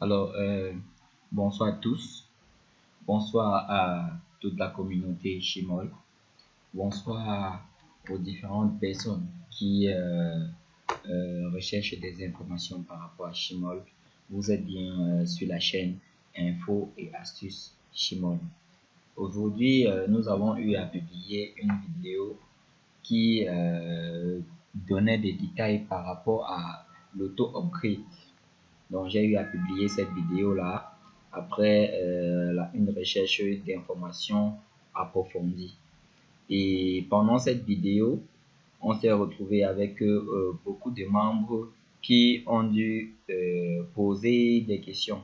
Alors, bonsoir à tous. Bonsoir à toute la communauté Chimol. Bonsoir aux différentes personnes qui recherchent des informations par rapport à Chimol. Vous êtes bien sur la chaîne Info et Astuces Chimol. Aujourd'hui, nous avons eu à publier une vidéo qui donnait des détails par rapport à l'auto-upgrade. Donc, j'ai eu à publier cette vidéo-là après une recherche d'informations approfondies. Et pendant cette vidéo, on s'est retrouvé avec beaucoup de membres qui ont dû poser des questions.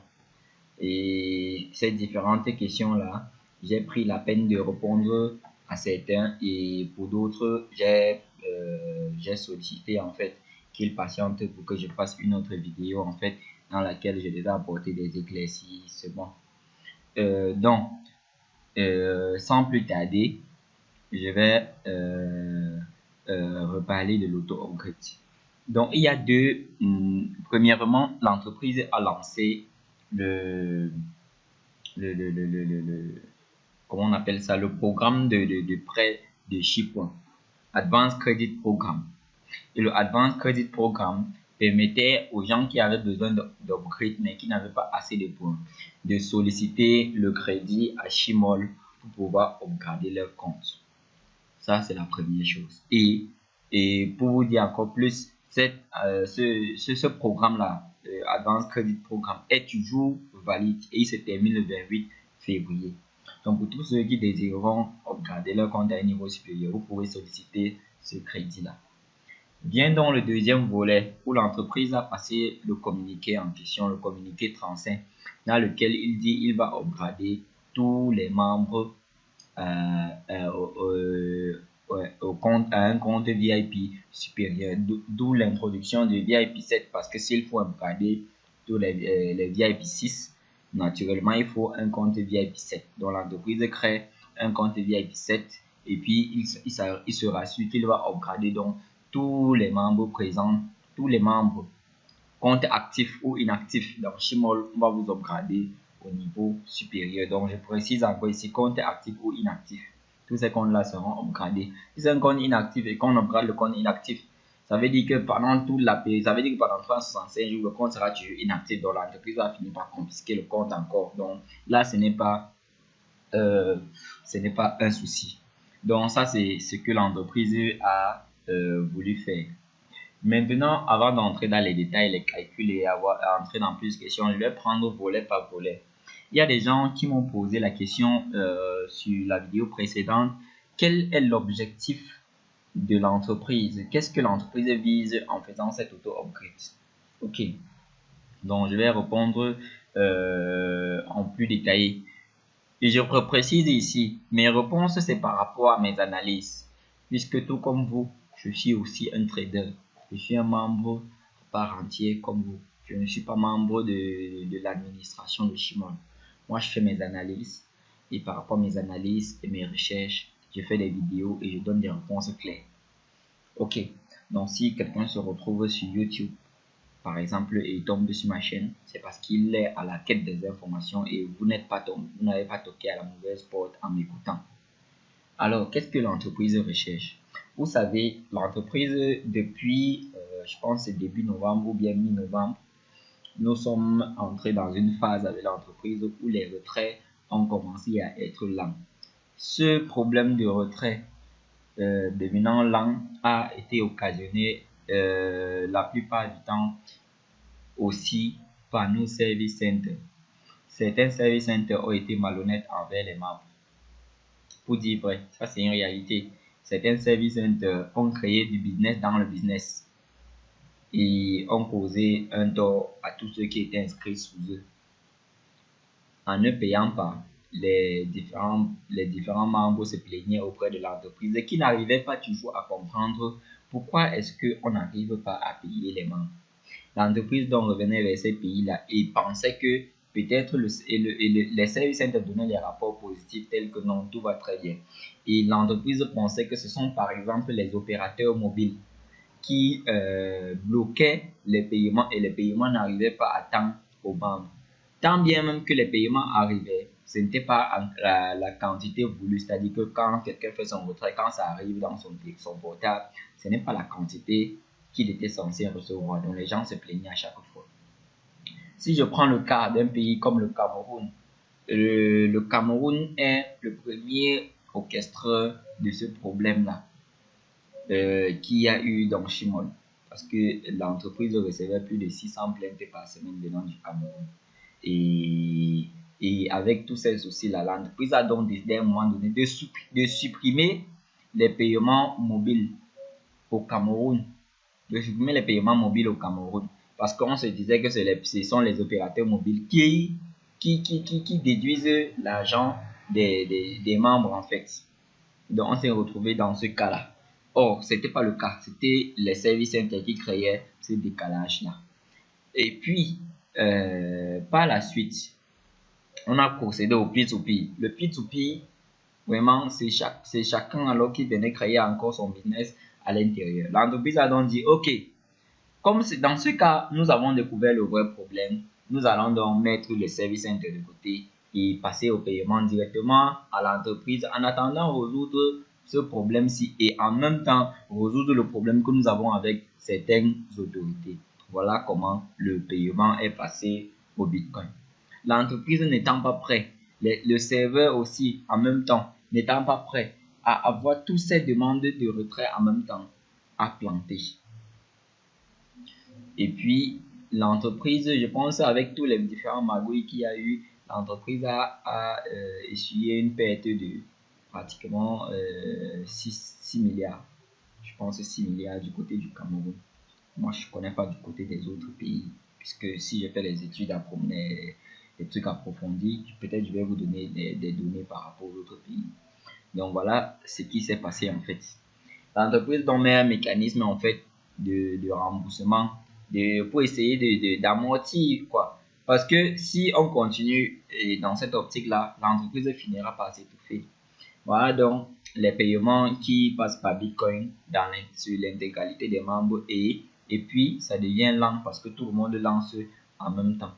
Et ces différentes questions-là, j'ai pris la peine de répondre à certains et pour d'autres, j'ai sollicité en fait qu'ils patientent pour que je fasse une autre vidéo en fait dans laquelle je devais apporter des éclaircissements. Donc, sans plus tarder, je vais reparler de l'auto-upgrade. Donc, il y a deux. Premièrement, l'entreprise a lancé le comment on appelle ça, le programme de prêt de 6 points, Advanced Credit Program. Et le Advanced Credit Program permettait aux gens qui avaient besoin d'upgrade mais qui n'avaient pas assez de points de solliciter le crédit à Chimol pour pouvoir upgrader leur compte. Ça, c'est la première chose. Et pour vous dire encore plus, ce programme-là, Advanced Credit Program, est toujours valide et il se termine le 28 février. Donc, pour tous ceux qui désireront upgrader leur compte à un niveau supérieur, vous pouvez solliciter ce crédit-là. Vient donc le deuxième volet où l'entreprise a passé le communiqué en question, le communiqué 35, dans lequel il dit qu'il va upgrader tous les membres à un compte VIP supérieur, d'où l'introduction du VIP 7, parce que s'il faut upgrader tous les VIP 6, naturellement il faut un compte VIP 7. Donc l'entreprise crée un compte VIP 7 et puis il sera sûr qu'il va upgrader donc tous les membres présents, tous les membres, compte actif ou inactif. Dans Chimol, on va vous upgrader au niveau supérieur. Donc je précise encore ici, compte actif ou inactif. Tous ces comptes-là seront upgradés. Si c'est un compte inactif et qu'on upgrade le compte inactif, ça veut dire que pendant toute la période, ça veut dire que pendant 365 jours, le compte sera toujours inactif. Donc l'entreprise va finir par confisquer le compte encore. Donc là, ce n'est pas un souci. Donc ça, c'est ce que l'entreprise a voulu faire. Maintenant, avant d'entrer dans les détails, les calculs et entrer dans plus de questions, je vais prendre volet par volet. Il y a des gens qui m'ont posé la question sur la vidéo précédente. Quel est l'objectif de l'entreprise? Qu'est-ce que l'entreprise vise en faisant cet auto-upgrade? Ok. Donc, je vais répondre en plus détaillé. Et je précise ici, mes réponses, c'est par rapport à mes analyses. Puisque tout comme vous, je suis aussi un trader. Je suis un membre à part entière comme vous. Je ne suis pas membre de l'administration de Chimol. Moi, je fais mes analyses. Et par rapport à mes analyses et mes recherches, je fais des vidéos et je donne des réponses claires. Ok. Donc, si quelqu'un se retrouve sur YouTube, par exemple, et il tombe sur ma chaîne, c'est parce qu'il est à la quête des informations et vous n'avez pas toqué à la mauvaise porte en m'écoutant. Alors, qu'est-ce que l'entreprise recherche? Vous savez, l'entreprise, depuis, je pense, début novembre ou bien mi-novembre, nous sommes entrés dans une phase avec l'entreprise où les retraits ont commencé à être lents. Ce problème de retrait devenant lent a été occasionné la plupart du temps aussi par nos service centers. Certains service centers ont été malhonnêtes envers les membres. Pour dire vrai, ça c'est une réalité. Certains service centers ont créé du business dans le business et ont causé un tort à tous ceux qui étaient inscrits sous eux. En ne payant pas, les différents membres se plaignaient auprès de l'entreprise qui n'arrivaient pas toujours à comprendre pourquoi est-ce qu'on n'arrive pas à payer les membres. L'entreprise donc revenait vers ces pays-là et pensait que peut-être les services centers donnaient des rapports positifs tels que non, tout va très bien. Et l'entreprise pensait que ce sont par exemple les opérateurs mobiles qui bloquaient les paiements et les paiements n'arrivaient pas à temps aux membres. Tant bien même que les paiements arrivaient, ce n'était pas la quantité voulue, c'est-à-dire que quand quelqu'un fait son retrait, quand ça arrive dans son portable, ce n'est pas la quantité qu'il était censé recevoir. Donc les gens se plaignaient à chaque fois. Si je prends le cas d'un pays comme le Cameroun, le Cameroun est le premier orchestreur de ce problème-là qu'il y a eu dans Chimol. Parce que l'entreprise recevait plus de 600 plaintes par semaine venant du Cameroun. Et avec tous ces soucis-là, l'entreprise a donc décidé à un moment donné de supprimer les paiements mobiles au Cameroun. De supprimer les paiements mobiles au Cameroun. Parce qu'on se disait que ce sont les opérateurs mobiles qui déduisent l'argent des membres en fait. Donc on s'est retrouvé dans ce cas-là. Or, ce n'était pas le cas. C'était les services internes qui créaient ce décalage-là. Et puis, par la suite, on a procédé au P2P. Le P2P, vraiment, c'est chacun alors qui venait créer encore son business à l'intérieur. L'entreprise a donc dit, OK, comme dans ce cas, nous avons découvert le vrai problème, nous allons donc mettre les services internes de côté et passer au paiement directement à l'entreprise en attendant résoudre ce problème-ci et en même temps résoudre le problème que nous avons avec certaines autorités. Voilà comment le paiement est passé au Bitcoin. L'entreprise n'étant pas prêt, le serveur aussi en même temps n'étant pas prêt à avoir toutes ces demandes de retrait en même temps, à planter. Et puis, l'entreprise, je pense, avec tous les différents magouilles qu'il y a eu, l'entreprise a essuyé une perte de pratiquement 6 milliards. Je pense 6 milliards du côté du Cameroun. Moi, je ne connais pas du côté des autres pays, puisque si je fais les études, des trucs approfondis, peut-être je vais vous donner des données par rapport aux autres pays. Donc voilà ce qui s'est passé en fait. L'entreprise donc met un mécanisme en fait de remboursement pour essayer d'amortir quoi. Parce que si on continue dans cette optique-là, l'entreprise finira par s'étouffer. Voilà donc les paiements qui passent par Bitcoin sur l'intégralité des membres et puis ça devient lent parce que tout le monde lance en même temps.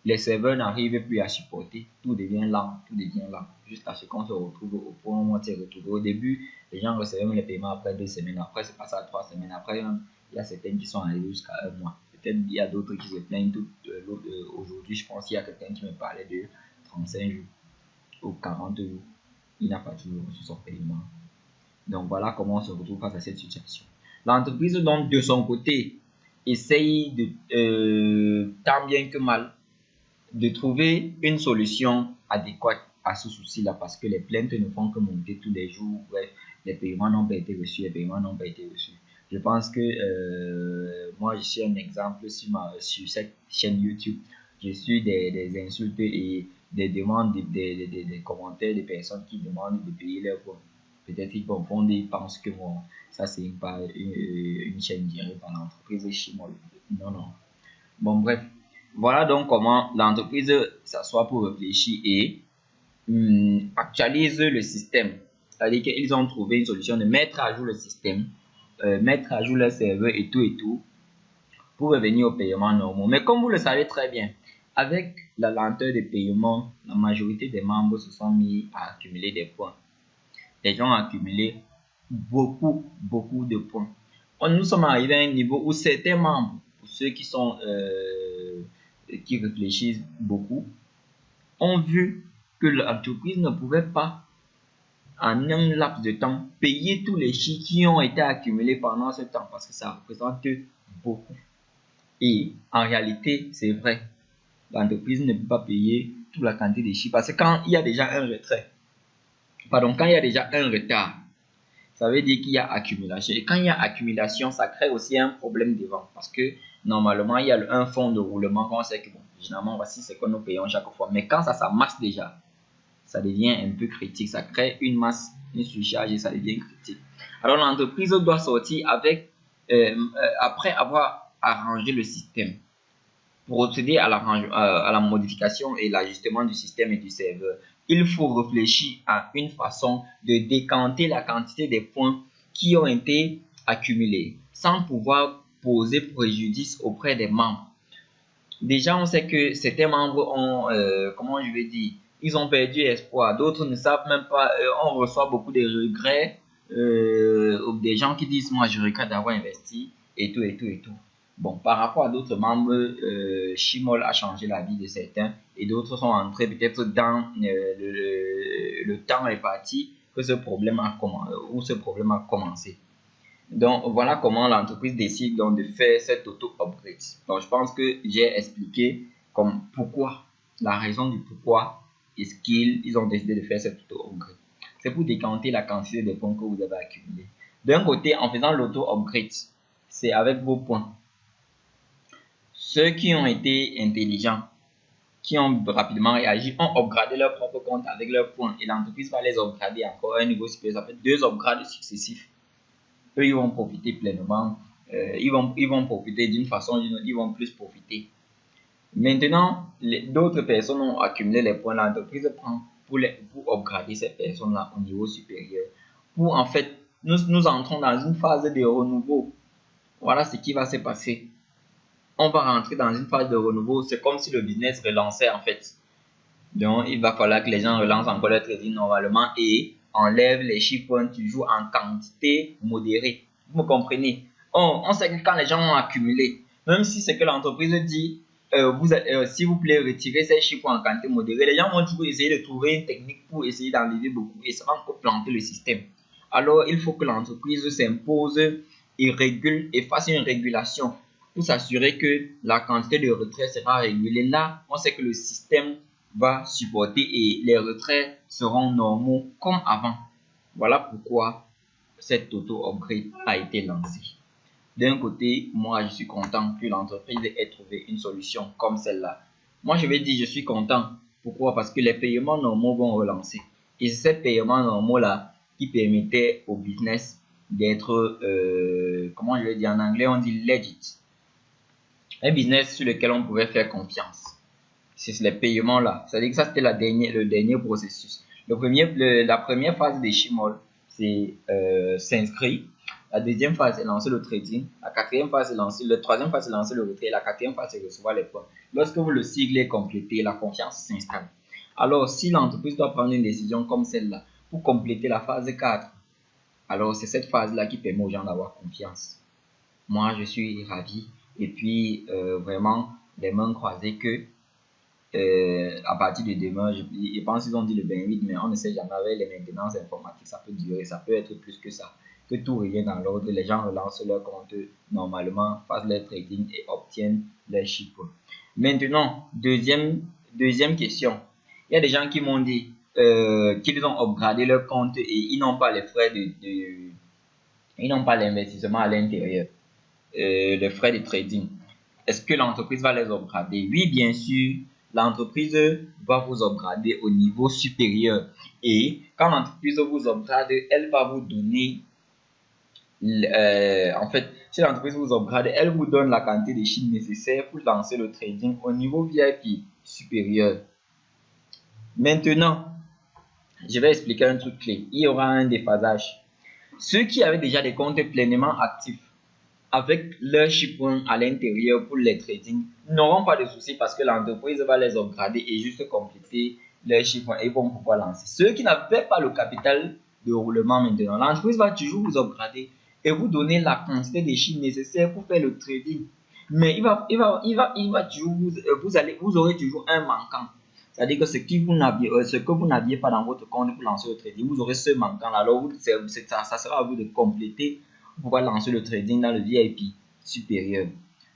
Les serveurs n'arrivent plus à supporter, tout devient lent, jusqu'à ce qu'on se retrouve au point où on s'est retrouvé. Au début, les gens recevaient les paiements après 2 semaines, après c'est passé à 3 semaines, après il y a certaines qui sont arrivées jusqu'à 1 mois. Peut-être il y a d'autres qui se plaignent aujourd'hui, je pense qu'il y a quelqu'un qui me parlait de 35 jours ou 40 jours. Il n'a pas toujours reçu son paiement. Donc voilà comment on se retrouve face à cette situation. L'entreprise donc de son côté essaye tant bien que mal de trouver une solution adéquate à ce souci-là parce que les plaintes ne font que monter tous les jours. Bref, les paiements n'ont pas été reçus, Je pense que moi, je suis un exemple sur cette chaîne YouTube. Je suis des insultes et des demandes, des commentaires de personnes qui demandent de payer leurs points. Peut-être qu'ils confondent et ils pensent que bon, ça c'est une chaîne gérée par l'entreprise Chimol. Non. Bon, bref. Voilà donc comment l'entreprise s'assoit pour réfléchir et actualise le système. C'est-à-dire qu'ils ont trouvé une solution de mettre à jour le système, mettre à jour le serveur et tout, pour revenir au paiement normaux. Mais comme vous le savez très bien, avec la lenteur de paiement, la majorité des membres se sont mis à accumuler des points. Les gens ont accumulé beaucoup de points. Nous sommes arrivés à un niveau où certains membres, pour ceux qui réfléchissent beaucoup, ont vu que l'entreprise ne pouvait pas, en un laps de temps, payer tous les chiffres qui ont été accumulés pendant ce temps, parce que ça représente beaucoup. Et en réalité, c'est vrai, l'entreprise ne peut pas payer toute la quantité de chiffres, parce que quand il y a déjà un retrait, quand il y a déjà un retard, ça veut dire qu'il y a accumulation. Et quand il y a accumulation, ça crée aussi un problème devant. Parce que normalement, il y a un fonds de roulement qu'on sait que, bon, généralement, voici ce que nous payons chaque fois. Mais quand ça s'amasse déjà, ça devient un peu critique. Ça crée une masse, une surcharge et ça devient critique. Alors, l'entreprise doit sortir après avoir arrangé le système, procéder à la modification et l'ajustement du système et du serveur. Il faut réfléchir à une façon de décanter la quantité des points qui ont été accumulés sans pouvoir poser préjudice auprès des membres. Déjà, on sait que certains membres ont, comment je vais dire, ils ont perdu espoir. D'autres ne savent même pas. On reçoit beaucoup de regrets. Des gens qui disent, moi, je regrette d'avoir investi et tout, et tout, et tout. Bon, par rapport à d'autres membres, Shimol a changé la vie de certains et d'autres sont entrés peut-être dans le temps est parti que ce problème a commencé. Donc, voilà comment l'entreprise décide donc de faire cet auto-upgrade. Donc, je pense que j'ai expliqué comme pourquoi, la raison du pourquoi est-ce qu'ils ont décidé de faire cet auto-upgrade. C'est pour décanter la quantité de points que vous avez accumulés. D'un côté, en faisant l'auto-upgrade, c'est avec vos points. Ceux qui ont été intelligents, qui ont rapidement réagi, ont upgradé leur propre compte avec leurs points et l'entreprise va les upgrader encore à un niveau supérieur. Ça fait 2 upgrades successifs. Eux, ils vont profiter pleinement. Ils vont profiter d'une façon ou d'une autre, ils vont plus profiter. Maintenant, d'autres personnes ont accumulé les points. L'entreprise prend pour upgrader ces personnes-là au niveau supérieur. Pour en fait, nous entrons dans une phase de renouveau. Voilà ce qui va se passer. On va rentrer dans une phase de renouveau. C'est comme si le business relançait en fait. Donc, il va falloir que les gens relancent encore leur trading normalement et enlèvent les chiffres toujours en quantité modérée. Vous me comprenez? On sait que quand les gens ont accumulé, même si c'est que l'entreprise dit, s'il vous plaît, retirez ces chiffres en quantité modérée, les gens vont toujours essayer de trouver une technique pour essayer d'enlever beaucoup et ça va encore planter le système. Alors, il faut que l'entreprise s'impose et régule et fasse une régulation pour s'assurer que la quantité de retrait sera régulée. Là, on sait que le système va supporter et les retraits seront normaux comme avant. Voilà pourquoi cette auto-upgrade a été lancée. D'un côté, moi, je suis content que l'entreprise ait trouvé une solution comme celle-là. Moi, je vais dire, je suis content. Pourquoi? Parce que les paiements normaux vont relancer. Et c'est ces paiements normaux-là qui permettaient au business d'être, comment je vais dire en anglais, on dit legit. Un business sur lequel on pouvait faire confiance. C'est les paiements là. C'est-à-dire que ça, c'était le dernier processus. La première phase des Shimol, c'est s'inscrire. La deuxième phase, c'est lancer le trading. La quatrième phase, c'est lancer la troisième phase, c'est lancer le retrait. La quatrième phase, c'est recevoir les points. Lorsque vous le sigle est complété, la confiance s'installe. Alors, si l'entreprise doit prendre une décision comme celle-là pour compléter la phase 4, alors c'est cette phase-là qui permet aux gens d'avoir confiance. Moi, je suis ravi. Et puis, vraiment, les mains croisées que à partir de demain, je pense qu'ils ont dit le 28, mais on ne sait jamais avec les maintenances informatiques, ça peut durer, ça peut être plus que ça. Que tout revienne dans l'ordre, les gens relancent leur compte normalement, fassent leur trading et obtiennent leurs chiffres. Maintenant, deuxième question. Il y a des gens qui m'ont dit qu'ils ont upgradé leur compte et ils n'ont pas les frais ils n'ont pas l'investissement à l'intérieur, les frais de trading. Est-ce que l'entreprise va les upgrader? Oui, bien sûr. L'entreprise va vous upgrader au niveau supérieur. Et quand l'entreprise vous upgrade, elle va vous donner, en fait, si l'entreprise vous upgrade, elle vous donne la quantité de chiffres nécessaires pour lancer le trading au niveau VIP supérieur. Maintenant, je vais expliquer un truc clé. Il y aura un déphasage. Ceux qui avaient déjà des comptes pleinement actifs, avec leur chiffre à l'intérieur pour les trading, n'auront pas de soucis parce que l'entreprise va les upgrader et juste compléter leur chiffre et vont pouvoir lancer. Ceux qui n'avaient pas le capital de roulement maintenant, l'entreprise va toujours vous upgrader et vous donner la quantité de chiffres nécessaires pour faire le trading. Mais il va toujours vous aurez toujours un manquant. C'est-à-dire que ce que vous n'aviez pas dans votre compte pour lancer le trading, vous aurez ce manquant-là. Alors, ça sera à vous de compléter pour pouvoir lancer le trading dans le VIP supérieur.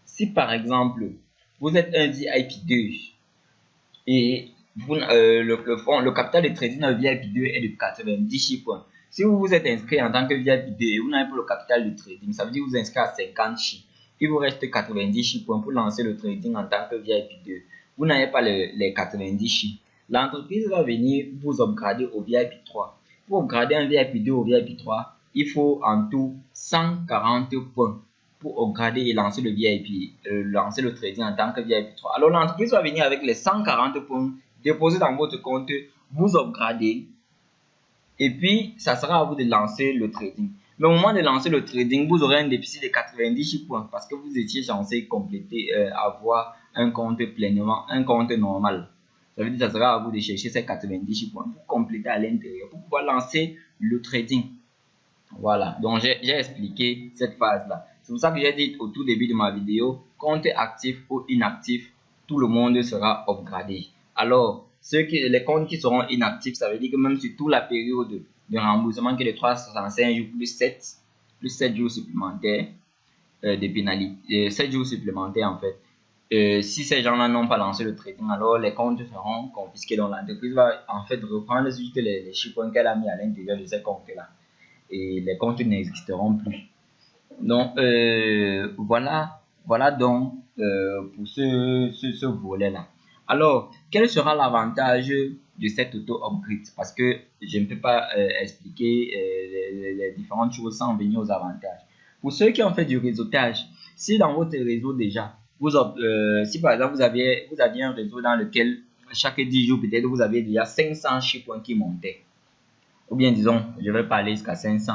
Si par exemple, vous êtes un VIP 2 et le capital de trading dans le VIP 2 est de 90 chiffres. Si vous vous êtes inscrit en tant que VIP 2 et vous n'avez pas le capital de trading, ça veut dire que vous vous inscrivez à 50 chiffres. Il vous reste 90 chiffres pour lancer le trading en tant que VIP 2. Vous n'avez pas les 90 chiffres. L'entreprise va venir vous upgrader au VIP 3. Pour upgrader un VIP 2 au VIP 3, il faut en tout 140 points pour upgrader et lancer le VIP, lancer le trading en tant que VIP 3. Alors l'entreprise va venir avec les 140 points, déposer dans votre compte, vous upgrader et puis ça sera à vous de lancer le trading. Mais au moment de lancer le trading, vous aurez un déficit de 90 points parce que vous étiez censé compléter, avoir un compte pleinement, un compte normal. Ça veut dire que ça sera à vous de chercher ces 90 points pour compléter à l'intérieur, pour pouvoir lancer le trading. Voilà, donc j'ai expliqué cette phase-là. C'est pour ça que j'ai dit au tout début de ma vidéo, compte actif ou inactif, tout le monde sera upgradé. Alors, les comptes qui seront inactifs, ça veut dire que même sur toute la période de remboursement qui est de 365 jours plus 7 jours supplémentaires de pénalité, 7 jours supplémentaires en fait. Si ces gens-là n'ont pas lancé le trading, alors les comptes seront confisqués. Donc l'entreprise va en fait reprendre juste les chiffres qu'elle a mis à l'intérieur de ces comptes-là. Et les comptes n'existeront plus. Donc voilà donc pour ce volet-là. Alors, quel sera l'avantage de cette auto-upgrade? Parce que je ne peux pas expliquer les différentes choses sans venir aux avantages. Pour ceux qui ont fait du réseautage, si dans votre réseau déjà, si par exemple vous aviez un réseau dans lequel chaque 10 jours peut-être vous avez déjà 500 chiffres qui montaient, ou bien disons, je vais parler jusqu'à 500.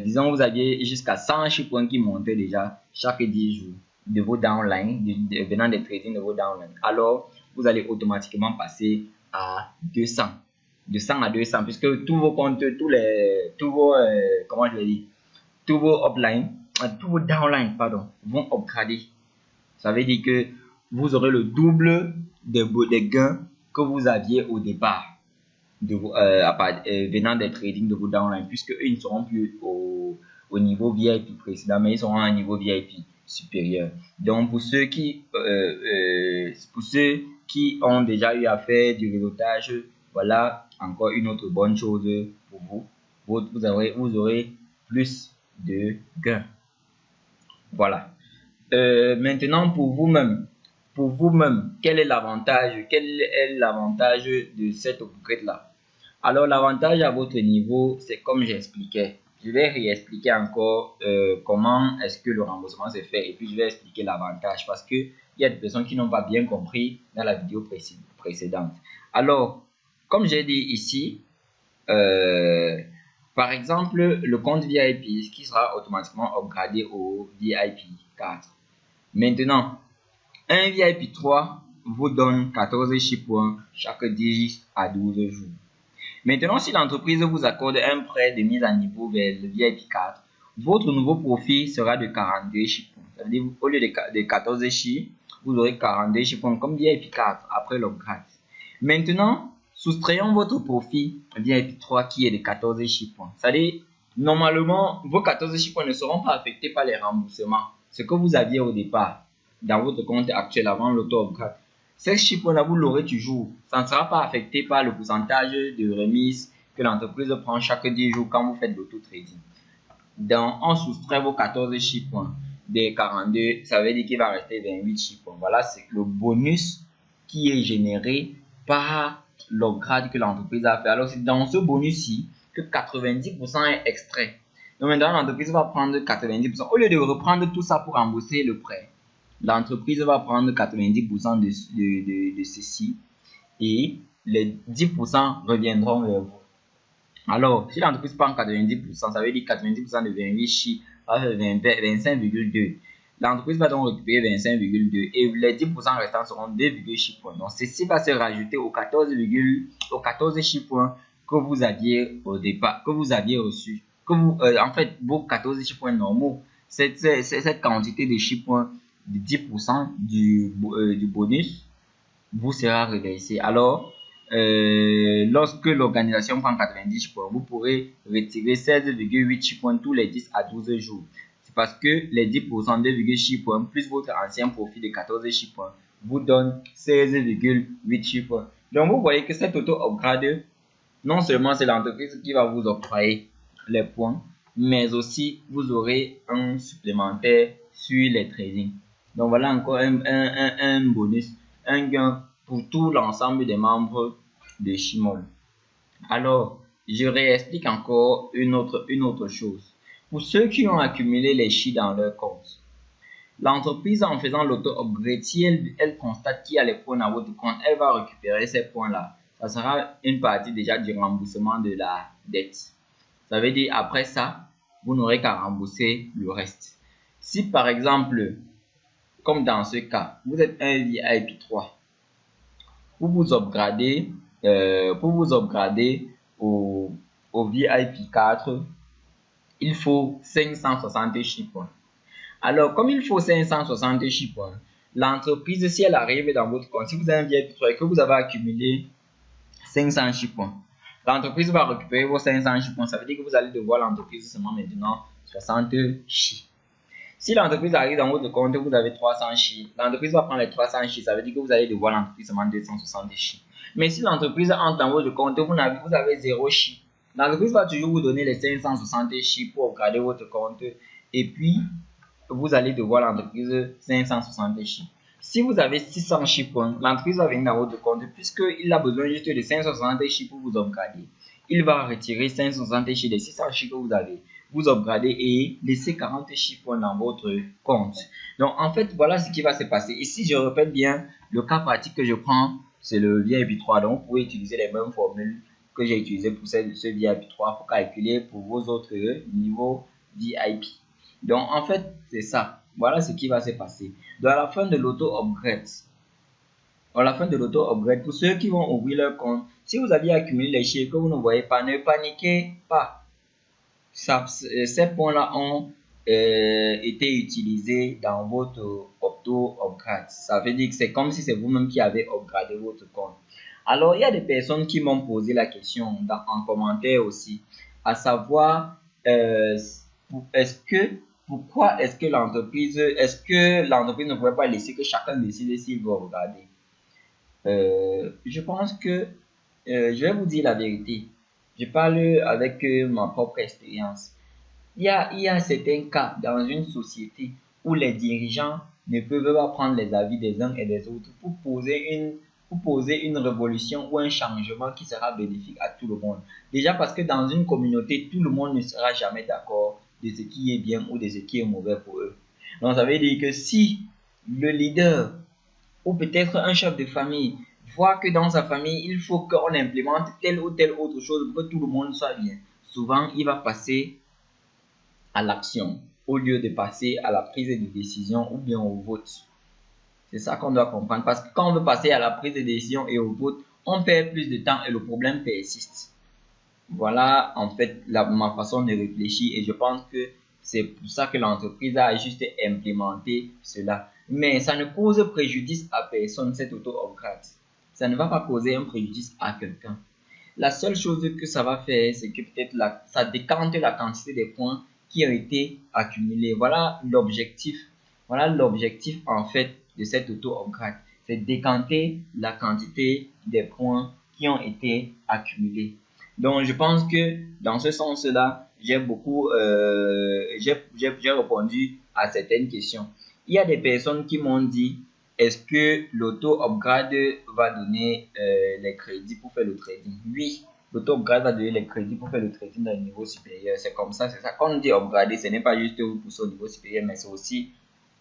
Disons, vous aviez jusqu'à 100 points qui montaient déjà chaque 10 jours de vos downlines, venant des trading de vos downlines. Alors, vous allez automatiquement passer à 200. De 100 à 200, puisque tous vos comptes, comment je vais dire, tous vos uplines, tous vos downlines, pardon, vont upgrader. Ça veut dire que vous aurez le double des gains que vous aviez au départ. Venant des trading de vos downlines, puisque eux, ils ne seront plus au niveau VIP précédent, mais ils seront à un niveau VIP supérieur. Donc pour ceux qui ont déjà eu à faire du réseautage, voilà encore une autre bonne chose pour vous. Vous aurez plus de gains. Voilà. Maintenant pour vous-même, quel est l'avantage de cette upgrade là? Alors l'avantage à votre niveau, c'est comme j'expliquais. Je vais réexpliquer encore comment est-ce que le remboursement se fait, et puis je vais expliquer l'avantage parce que il y a des personnes qui n'ont pas bien compris dans la vidéo précédente. Alors, comme j'ai dit ici, par exemple, le compte VIP qui sera automatiquement upgradé au VIP 4. Maintenant, un VIP 3 vous donne 14 points chaque 10 à 12 jours. Maintenant, si l'entreprise vous accorde un prêt de mise à niveau vers le VIP 4, votre nouveau profit sera de 42 points. Ça veut dire au lieu de 14 chiffres, vous aurez 42 points comme VIP 4 après l'upgrade. Maintenant, soustrayons votre profit VIP 3 qui est de 14 points. Ça veut dire, normalement, vos 14 points ne seront pas affectés par les remboursements. Ce que vous aviez au départ dans votre compte actuel avant l'auto-upgrade. Ces chiffres-là, vous l'aurez toujours. Ça ne sera pas affecté par le pourcentage de remise que l'entreprise prend chaque 10 jours quand vous faites l'auto-trading. Donc, on soustrait vos 14 chiffres des 42, ça veut dire qu'il va rester 28 chiffres. Voilà, c'est le bonus qui est généré par l'upgrade que l'entreprise a fait. Alors, c'est dans ce bonus-ci que 90% est extrait. Donc, maintenant, l'entreprise va prendre 90%. Au lieu de reprendre tout ça pour rembourser le prêt, l'entreprise va prendre 90% de ceci et les 10% reviendront vers vous. Alors, si l'entreprise prend 90%, ça veut dire 90% de 28 chiffres va faire 25,2. L'entreprise va donc récupérer 25,2 et les 10% restants seront 2,6 points. Donc, ceci va se rajouter aux 14 chiffres que vous aviez au départ, que vous aviez reçu. En fait, vos 14 chiffres normaux, cette quantité de chiffres de 10% du bonus vous sera reversé. Alors, lorsque l'organisation prend 90 points, vous pourrez retirer 16,8 points tous les 10 à 12 jours. C'est parce que les 10% 2,6 points plus votre ancien profit de 14 points vous donne 16,8 points. Donc, vous voyez que cette auto-upgrade, non seulement c'est l'entreprise qui va vous octroyer les points, mais aussi vous aurez un supplémentaire sur les trading. Donc voilà encore un bonus, un gain pour tout l'ensemble des membres de Shimol. Alors, je réexplique encore une autre chose. Pour ceux qui ont accumulé les chi dans leur compte, l'entreprise en faisant l'auto-upgrade, si elle constate qu'il y a les points dans votre compte, elle va récupérer ces points-là. Ça sera une partie déjà du remboursement de la dette. Ça veut dire après ça, vous n'aurez qu'à rembourser le reste. Si par exemple, comme dans ce cas, vous êtes un VIP 3. Pour vous upgrader, au, au VIP 4, il faut 560 chiffres. Alors, comme il faut 560 chiffres, l'entreprise, si elle arrive dans votre compte, si vous avez un VIP 3 et que vous avez accumulé 500 chiffres, l'entreprise va récupérer vos 500 chiffres. Ça veut dire que vous allez devoir l'entreprise seulement maintenant 60 chiffres. Si l'entreprise arrive dans votre compte, vous avez 300 chiffres, l'entreprise va prendre les 300 chiffres, ça veut dire que vous allez devoir l'entreprise seulement 260 chiffres. Mais si l'entreprise entre dans votre compte, vous avez 0 chiffres, l'entreprise va toujours vous donner les 560 chiffres pour garder votre compte et puis vous allez devoir l'entreprise 560 chiffres. Si vous avez 600 chiffres, l'entreprise va venir dans votre compte puisqu'il a besoin juste de 560 chiffres pour vous upgrader. Il va retirer 560 chiffres des 600 chiffres que vous avez, vous upgrader et laisser 40 chiffres dans votre compte. Donc en fait, voilà ce qui va se passer. Ici, je répète bien, le cas pratique que je prends, c'est le VIP 3. Donc vous pouvez utiliser les mêmes formules que j'ai utilisées pour ce VIP 3 pour calculer pour vos autres niveaux VIP. Donc en fait, c'est ça. Voilà ce qui va se passer. Donc à la fin de l'auto-upgrade, pour ceux qui vont ouvrir leur compte, si vous aviez accumulé les chiffres que vous ne voyez pas, ne paniquez pas. Ces points-là ont été utilisés dans votre auto-upgrade. Ça veut dire que c'est comme si c'est vous-même qui avez upgradé votre compte. Alors, il y a des personnes qui m'ont posé la question en commentaire aussi, à savoir, pourquoi est-ce que l'entreprise ne pourrait pas laisser que chacun décide s'il veut regarder? Je pense que je vais vous dire la vérité. Je parle avec ma propre expérience. Il y a certains cas dans une société où les dirigeants ne peuvent pas prendre les avis des uns et des autres pour poser une révolution ou un changement qui sera bénéfique à tout le monde. Déjà parce que dans une communauté, tout le monde ne sera jamais d'accord de ce qui est bien ou de ce qui est mauvais pour eux. Donc ça veut dire que si le leader ou peut-être un chef de famille voit que dans sa famille, il faut qu'on implémente telle ou telle autre chose pour que tout le monde soit bien, souvent il va passer à l'action au lieu de passer à la prise de décision ou bien au vote. C'est ça qu'on doit comprendre parce que quand on veut passer à la prise de décision et au vote, on perd plus de temps et le problème persiste. Voilà en fait ma façon de réfléchir et je pense que c'est pour ça que l'entreprise a juste implémenté cela. Mais ça ne cause préjudice à personne, cette auto-upgrade. Ça ne va pas causer un préjudice à quelqu'un. La seule chose que ça va faire, c'est que peut-être ça décante la quantité des points qui ont été accumulés. Voilà l'objectif. Voilà l'objectif en fait de cette auto-upgrade. C'est décanter la quantité des points qui ont été accumulés. Donc je pense que dans ce sens-là, j'ai répondu à certaines questions. Il y a des personnes qui m'ont dit, est-ce que l'auto-upgrade va donner les crédits pour faire le trading? Oui, l'auto-upgrade va donner les crédits pour faire le trading dans le niveau supérieur. C'est comme ça, c'est ça. Quand on dit upgrader, ce n'est pas juste vous pousser au niveau supérieur, mais c'est aussi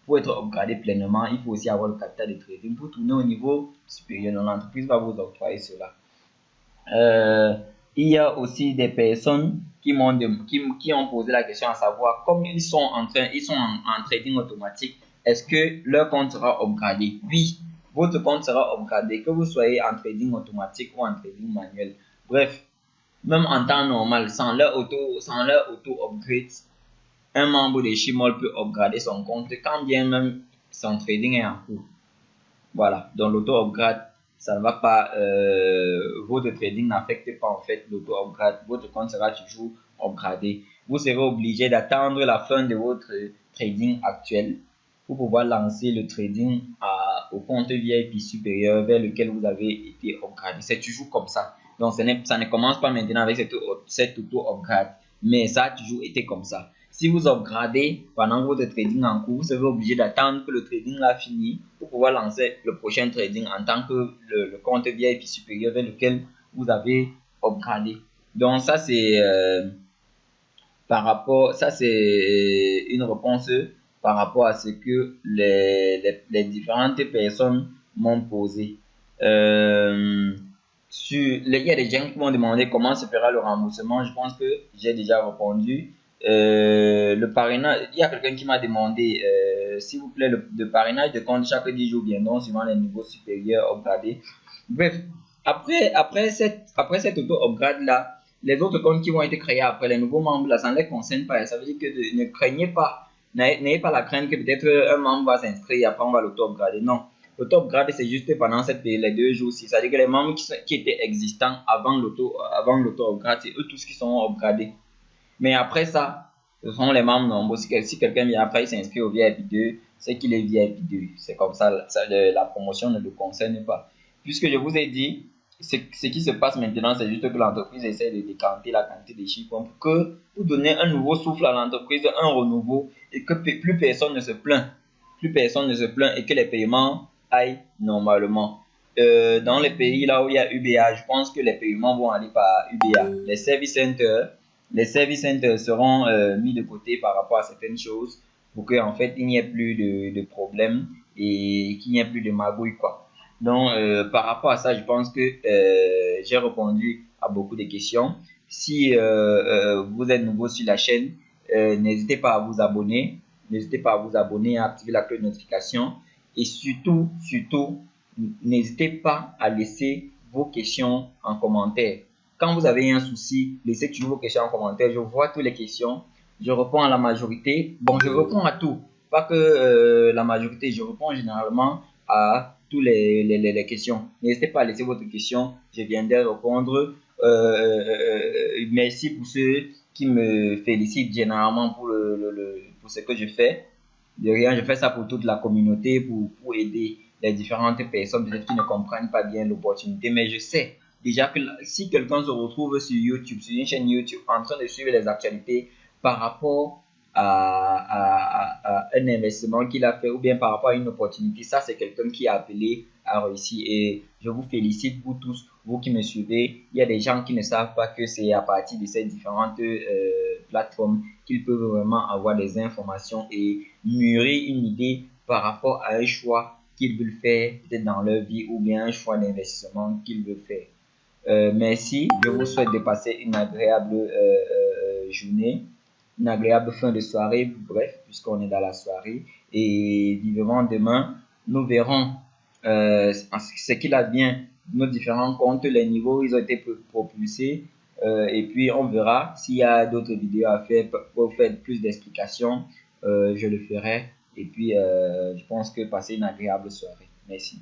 pour être upgradé pleinement, il faut aussi avoir le capital de trading pour tourner au niveau supérieur. Donc l'entreprise va vous octroyer cela. Il y a aussi des personnes qui ont posé la question à savoir, comme ils sont en trading automatique, est-ce que leur compte sera upgradé? Oui, votre compte sera upgradé, que vous soyez en trading automatique ou en trading manuel. Bref, même en temps normal, sans leur auto-upgrade, un membre de Shimol peut upgrader son compte quand bien même son trading est en cours. Voilà, donc l'auto-upgrade, ça ne va pas, votre trading n'affecte pas en fait l'auto-upgrade, votre compte sera toujours upgradé. Vous serez obligé d'attendre la fin de votre trading actuel pour pouvoir lancer le trading au compte VIP supérieur vers lequel vous avez été upgradé. C'est toujours comme ça. Donc ça ne commence pas maintenant avec cette auto-upgrade, mais ça a toujours été comme ça. Si vous upgradez pendant votre trading en cours, vous serez obligé d'attendre que le trading a fini pour pouvoir lancer le prochain trading en tant que le compte VIP supérieur vers lequel vous avez upgradé. Donc ça c'est une réponse par rapport à ce que les différentes personnes m'ont posé. Il y a des gens qui m'ont demandé comment se fera le remboursement. Je pense que j'ai déjà répondu. Le parrainage, il y a quelqu'un qui m'a demandé, s'il vous plaît, le parrainage de compte chaque 10 jours, bien non, suivant les niveaux supérieurs upgradés. Bref, après cette auto-upgrade là, les autres comptes qui vont être créés après les nouveaux membres là, ça ne les concerne pas. Ça veut dire que ne craignez pas, n'ayez pas la crainte que peut-être un membre va s'inscrire et après on va l'auto-upgrader. Non, l'auto-upgrade c'est juste pendant les 2 jours. C'est-à-dire que les membres qui étaient existants avant l'auto-upgrade, c'est eux tous qui sont upgradés. Mais après ça, ce sont les membres nombreux. Si quelqu'un vient après, il s'inscrit au VIP 2, c'est qu'il est VIP 2. C'est comme ça, la promotion ne le concerne pas. Puisque je vous ai dit, ce qui se passe maintenant, c'est juste que l'entreprise essaie de décanter la quantité des chiffres pour donner un nouveau souffle à l'entreprise, un renouveau, et que plus personne ne se plaint. Plus personne ne se plaint et que les paiements aillent normalement. Dans les pays là où il y a UBA, je pense que les paiements vont aller par UBA. Les service centers seront mis de côté par rapport à certaines choses pour qu'en fait il n'y ait plus de problèmes et qu'il n'y ait plus de magouilles quoi. Donc par rapport à ça, je pense que j'ai répondu à beaucoup de questions. Si vous êtes nouveau sur la chaîne, n'hésitez pas à vous abonner. N'hésitez pas à vous abonner, à activer la cloche de notification. Et surtout, n'hésitez pas à laisser vos questions en commentaire. Quand vous avez un souci, laissez toujours vos questions en commentaire. Je vois toutes les questions. Je réponds à la majorité. Bon, je réponds à tout. Pas que la majorité. Je réponds généralement à toutes les questions. N'hésitez pas à laisser votre question. Je viendrai répondre. Merci pour ceux qui me félicitent généralement pour ce que je fais. De rien, je fais ça pour toute la communauté, pour aider les différentes personnes peut-être qui ne comprennent pas bien l'opportunité. Mais je sais déjà que si quelqu'un se retrouve sur YouTube, sur une chaîne YouTube, en train de suivre les actualités par rapport à un investissement qu'il a fait ou bien par rapport à une opportunité, ça c'est quelqu'un qui a appelé à réussir. Et je vous félicite, vous tous, vous qui me suivez. Il y a des gens qui ne savent pas que c'est à partir de ces différentes plateformes qu'ils peuvent vraiment avoir des informations et mûrir une idée par rapport à un choix qu'ils veulent faire peut-être dans leur vie ou bien un choix d'investissement qu'ils veulent faire. Merci, je vous souhaite de passer une agréable journée, une agréable fin de soirée, bref, puisqu'on est dans la soirée. Et vivement demain, nous verrons ce qu'il advient de nos différents comptes, les niveaux, ils ont été propulsés. Et puis on verra s'il y a d'autres vidéos à faire pour faire plus d'explications, je le ferai. Et puis je pense que passer une agréable soirée. Merci.